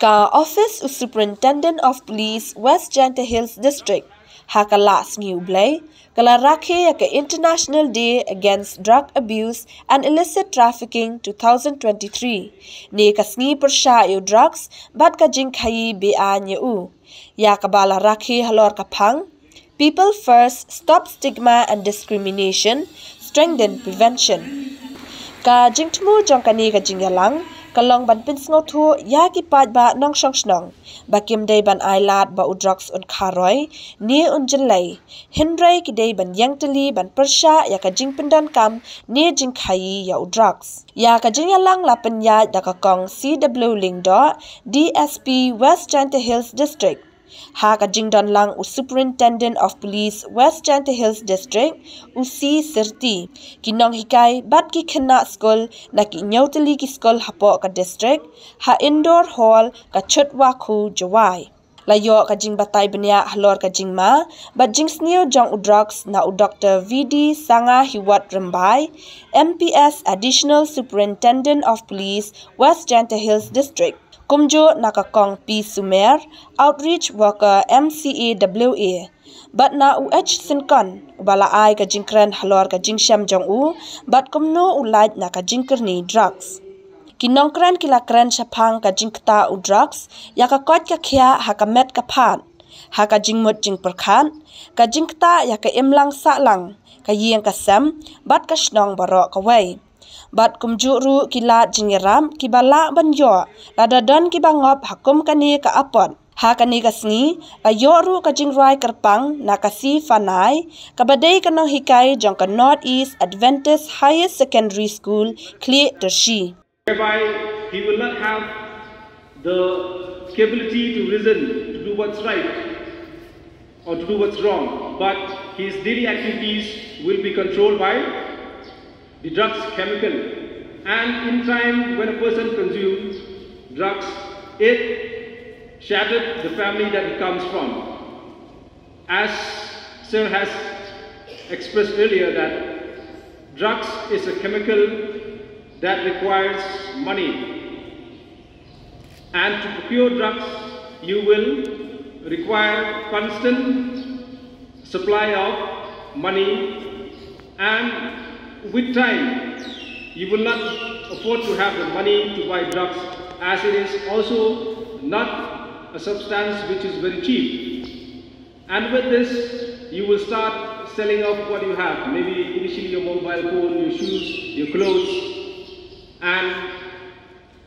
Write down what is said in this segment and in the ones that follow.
Ka Office of Superintendent of Police West Jaintia Hills District haka last new blay kala Rakhe yaka International Day Against Drug Abuse and Illicit Trafficking 2023 ne ka sngi pyrshah yo drugs bat ka jing khaii beaiñ u yaka bala Rakhe halor ka phang people first, stop stigma and discrimination, strengthen prevention. Ka jingtmu jong kani ka jingyalang kalong ban pinsngo thu ya ki pat ba nong shong snong bakim day ban ailat ba udrox un kharoi ni un jinlai hindrai ki day ban yangtali ban pyrshah ya ka jingpindan kam ni jing khaii ya udrox ya ka jingyalang lapen ya da ka kong CW ling do DSP West Jaintia Hills District ha ka jingdon lang u Superintendent of Police West Jaintia Hills District u si sirti kinong hikai bat ki khana school na ki nyautali ki school hapo ka district ha indoor hall ka chutwa khu Jowai layo ka jing batay banya halor ka jing ma bat jing snio jong u drugs na u Dr. VD Sanga Hiwat Rambai MPS Additional Superintendent of Police West Jaintia Hills District Kumjo nakakong P. Sumer, Outreach Worker MCAWA. But na UH Sinkon, ubala ay ka jingkren halor ka jingsham jong u, but kumno ulad na ka jingkerni drugs. Kinongkren kilakren syapang ka jingkta u drugs, ya ka kot ka kya ha ka met ka pan, ha ka jingmut jing perkan, ka jingkta ya ka imlang saklang, ka yiyang ka sem, but ka shnong barok kaway. Bat kumjuru kila jingiram kibala banyo ladadon kibangop hakum kani ka apon ha kani ka sngi la yoru ka jingrai kerpang nakasi fanai kabadai kanong hikai jong ka Northeast Adventist Higher Secondary School kli tershi whereby he will not have the capability to reason to do what's right or to do what's wrong, but his daily activities will be controlled by the drugs chemical, and in time when a person consumes drugs, it shattered the family that he comes from. As Sir has expressed earlier that drugs is a chemical that requires money, and to procure drugs you will require constant supply of money, and with time, you will not afford to have the money to buy drugs, as it is also not a substance which is very cheap. And with this, you will start selling off what you have, maybe initially your mobile phone, your shoes, your clothes, and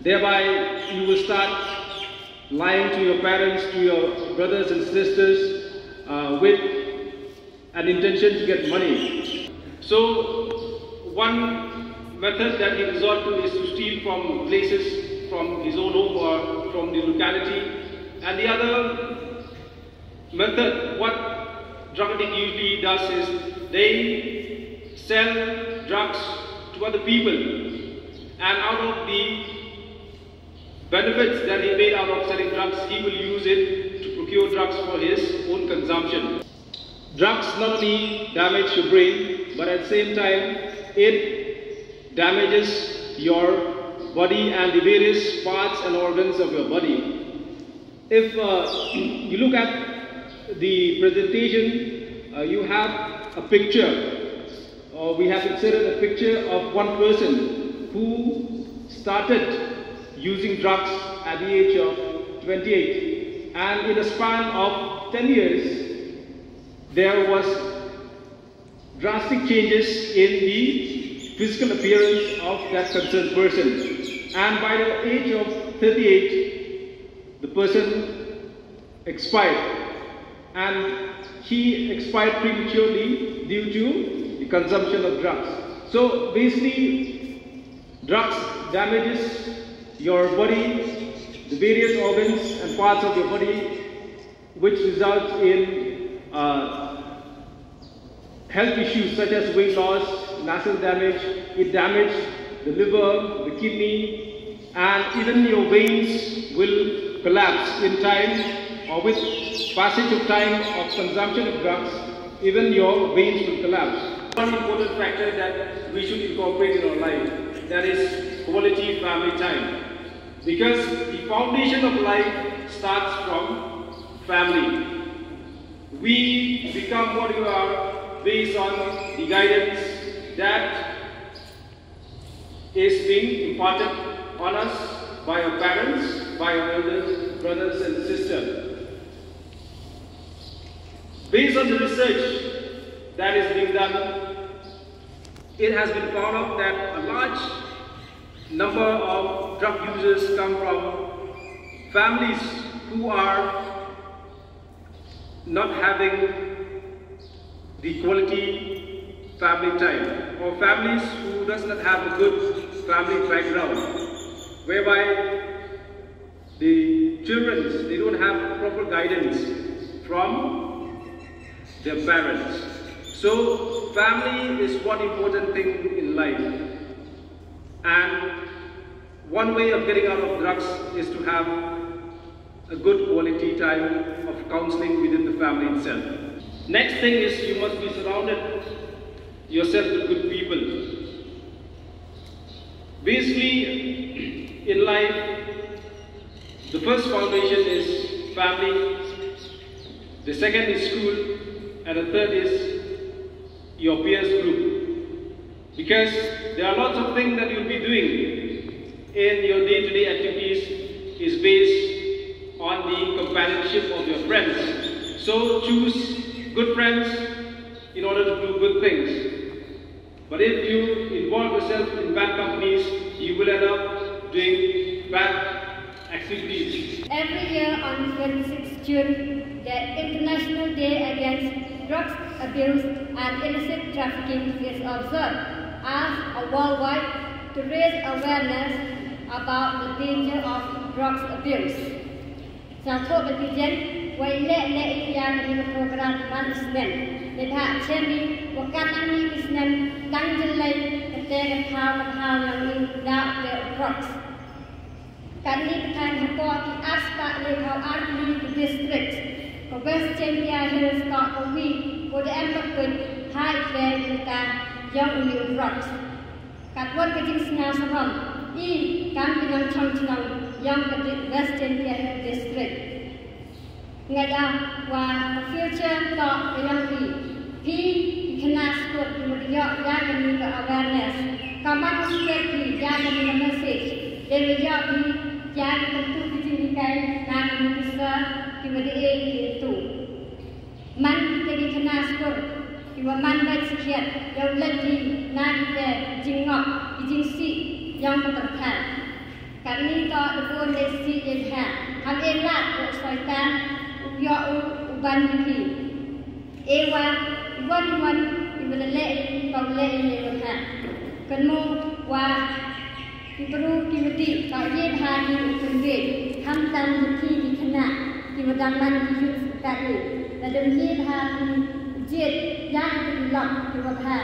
thereby you will start lying to your parents, to your brothers and sisters with an intention to get money. So one method that he resort to is to steal from places from his own home or from the locality, and the other method, what drug addict usually does is they sell drugs to other people, and out of the benefits that he made out of selling drugs, he will use it to procure drugs for his own consumption. Drugs not only damage your brain, but at the same time it damages your body and the various parts and organs of your body. If you look at the presentation, you have a picture, or we have inserted a picture of one person who started using drugs at the age of 28, and in a span of 10 years, there was drastic changes in the physical appearance of that concerned person, and by the age of 38 the person expired, and he expired prematurely due to the consumption of drugs. So basically drugs damages your body, the various organs and parts of your body, which results in health issues such as weight loss, muscle damage. It damages the liver, the kidney, and even your veins will collapse in time, or with passage of time of consumption of drugs, even your veins will collapse. One important factor that we should incorporate in our life, that is quality family time. Because the foundation of life starts from family. We become what you are based on the guidance that is being imparted on us by our parents, by our elders, brothers and sisters. Based on the research that is being done, it has been found out that a large number of drug users come from families who are not having the quality family time, or families who does not have a good family background, whereby the children, they don't have proper guidance from their parents. So family is one important thing in life, and one way of getting out of drugs is to have a good quality time of counseling within the family itself. Next thing is you must be surrounded yourself with good people. Basically, in life, the first foundation is family, the second is school, and the third is your peers group. Because there are lots of things that you'll be doing in your day-to-day activities is based on the companionship of your friends. So choose good friends in order to do good things. But if you involve yourself in bad companies, you will end up doing bad activities. Every year on 26 June, the International Day Against Drugs Abuse and Illicit Trafficking is observed as a worldwide to raise awareness about the danger of drugs abuse. Satu bertujuan wailek yang di program management. Lepas cemi bukan ini kisnan tangjelai ketika hal-hal yang tidak drugs. Kali bukan hako di aspek level army district. West Jaintia Hills tak kami kode empakun high level kita yang uni drugs. Katwan kecil sengal seram. I kami dengan cang-cang yang ke West Jaintia Hills district. Ngada wa future tak yang pi kena sport kemudian yang ini ke awareness. Kamu sekali yang ini message. Dari yang ini yang tentu dijadikan nama besar kemudian itu. Man kita kena sport. Iwa man baik sekian yang lagi nak kita jengok dijingsi yang terkait. Kami tak berpun desi jengah. Kami elak bersoitan ya uban ini. Ewa iwan ibalale paule ini berkait. Kenu wa perlu kimati tak ye hari ukende. Hamtan beki di kena kiwadangan hidup tadi. Dan ye hari jet yang dilak kiwabha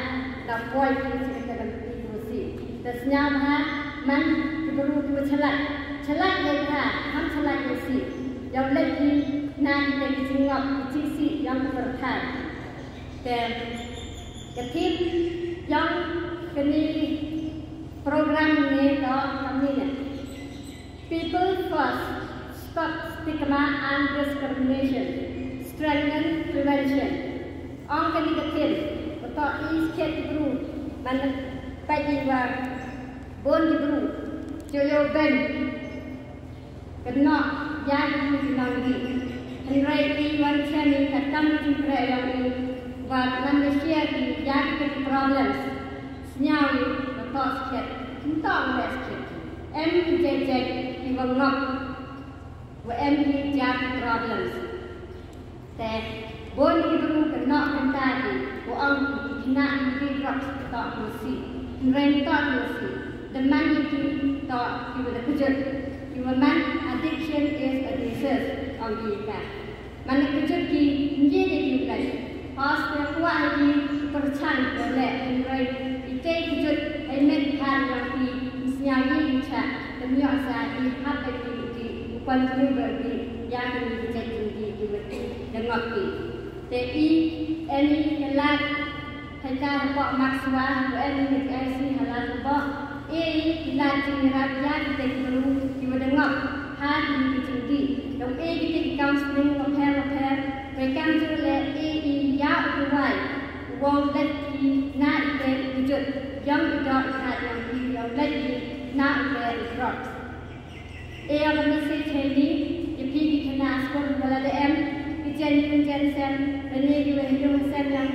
dan boy kita dalam diskusi. Dasnya ha man perlu dicelat. Celat ye ha ham celat ye si. Yang lagi nan kita jingap cisi yang berkait. Dan ketim yang kini program ini kami ni. People first, stop stigma and discrimination, strengthen prevention. Orang kini ketim, betul is ketibru, mana pajiwa, bon dibru, joyo ben, kena yang dinangi. Henry Iwan Chani katam di perayaan buat manusia di yang problems, senyawi betul sikit, entah boleh sikit. MJJ Iwan ngap, MJ yang problems. Teh bon dibru kena mentari, orang kena di drugs tak mesti, Henry tak mesti. Teman itu tak ibu kejut. Iwan addiction is a disease. Kita mana kejut ki menjadi juga. Asal kuat lagi percaya oleh Henry. Itu kejut emen hari lagi senyanyi cak demi asal di apa di bukan berarti yang menjadi di dengar ki. Tapi ini kelak kita buat maksua, ini kita halal buat Ilating Rabia Tekuru, you would not have to Don't A counseling repair, they come to let Jowai, won't let you not get the good. Young dog had young people, let you not wear the drops. A message handy, the people can ask for the M, the genuine Jensen, the Navy when you send them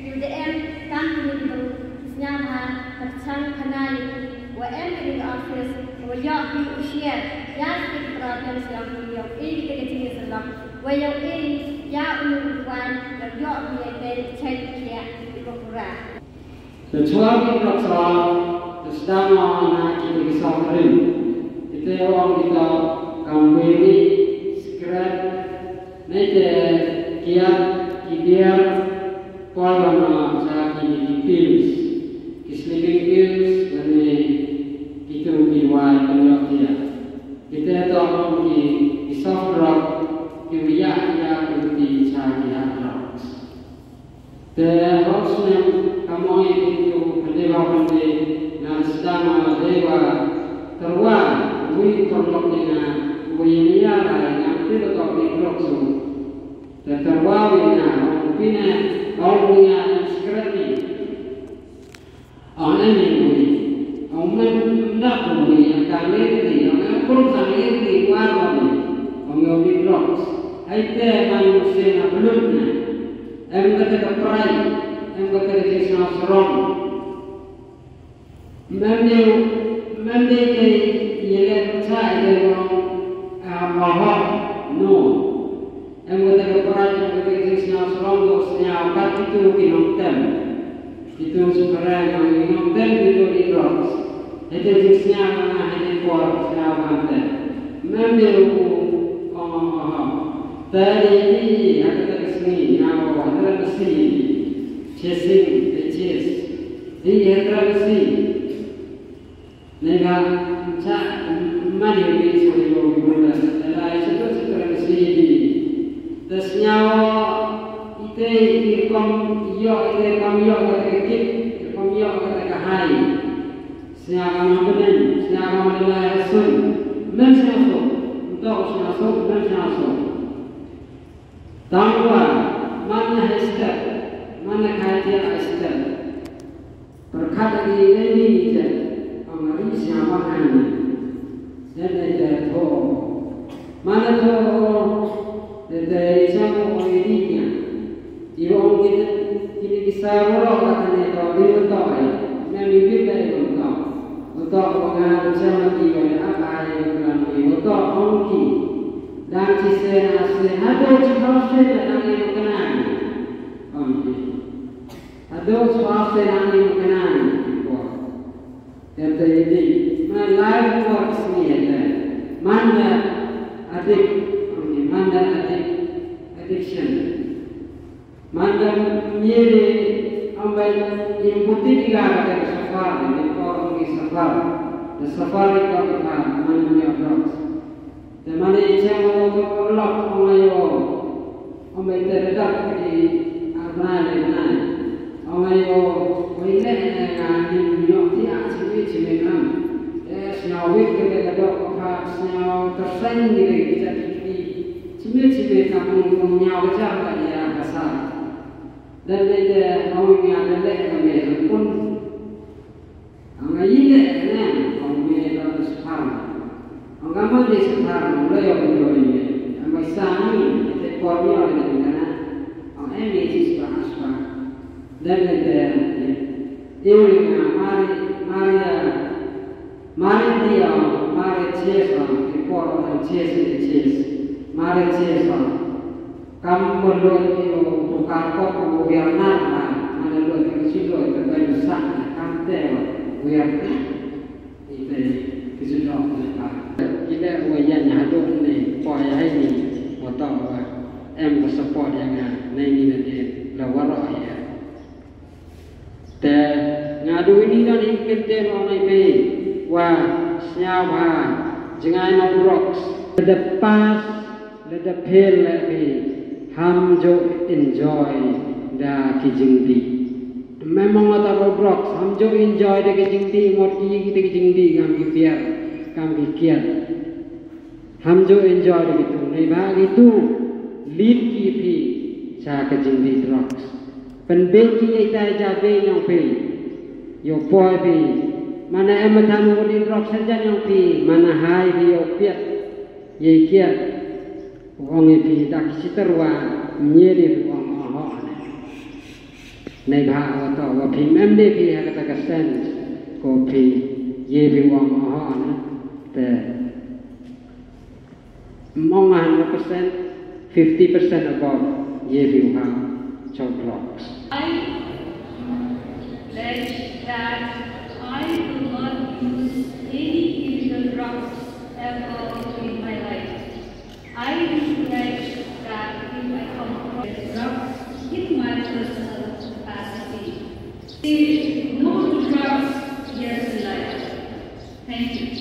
to the M, can't Snama, the Chang Kanai, wherever in the office, where you share, Yastic problems of your educating is along, where you're in Yahoo one, the yacht will then take care of the 12 blocks are the Stama in the South Rim. If they all without Kamwini, Scrap, Nete, Kia, Kidia, Polana, Saki, Pills. Sleeping pills dan itu diwai penjauhnya. Kita tahu di soft rock, kiwiya di cari hard rocks. The horsemen kamu itu pendewa pende dan sedang dewa terwah wui terlok dengan wui niara yang tidak tahu di rock tu. Terwah wina pina orang punya sekreti. Orang ini, orang nak beli yang kali ini, orang pun kali ini warna ini, orang beli rocks. Itu manusia nak belumnya, orang kata keperai, orang kata kisah serong. Mandi ke ialah saya orang mahal, no. Orang kata keperai, orang kata kisah serong, dosnya apa itu kinonten. Itu sekarang yang minum itu di drops. Itu jenisnya mana hanya kuat senyawa mengambil tadi ini aku tak kesini nyawa antara kesini chasing the chase ini antara kesini nega cak mana ini sudah berbulan dalam itu antara kesini tersenyawa itu kom yo kata kit kom yo kata khaii senyawa benar senyawa adalah sun mensenyawa untuk senyawa mensenyawa tangwa mana hester mana kaya hester berkata ini je amari senyawa ini dan itu mana tu dari senyawa ini Ibu kita ini bisa orang katanya tahu dia tahu ya, memilih dari untuk mengajar sama dia apa yang dalam ini untuk ongki dan kisah asli ada cerita dalam ini kenal ongki ada cerita dalam ini kenal dan jadi mana works ni ada mana adik addiction Manda mire ambil yang putih tiga pada safar ini orang di safar, the safari kau kita mana drops. Dan mana yang mau lock ambil terdekat di arna ni, ambil boleh dengan di York di asli cemam. Senawit kita ada senaw tersendiri kita di cemam kamu punya wajah dia besar. Dan dia orang yang ada lek pun orang ini kan orang ini dalam sekarang orang mana di sekarang mulai orang ini orang sani kita kornya ada di mana orang ini siswa dan dia yang mari dia cesa report orang cesa mari cesa kamu perlu tukar kok kemudian mana lu tersido terbaik besar kantor biar itu kesudah kita wajahnya hadun ni poya ini motor support yang ni nanti lawar ya te ngadu ini dan ikut orang ini wah senyawa jangan drops lepas pel lagi ham jo enjoy da kijingdi memang ada drok, hamjo enjoy dek jingdi, morki dek jingdi kam ki biar, kam ki kian. Hamjo enjoy dek itu, nei bah itu lead ki pi cha ke jingdi drok. Pen be ki ita ja be nyong pi, yo boy pi, mana emathan wali drok saja nyong pi, mana hai pi yo piat, ye kian. Wong pi dak siterwa nyeri wong ho. Nei bah atau wapi memde pi kata kasen kopi ye pi wong ho na te mong 100% 50% above ye pi ha chocolate. I pledge that I will not use any illegal drugs ever in my life. I pledge that if I come across drugs in my personal capacity, say no to drugs here in life. Thank you.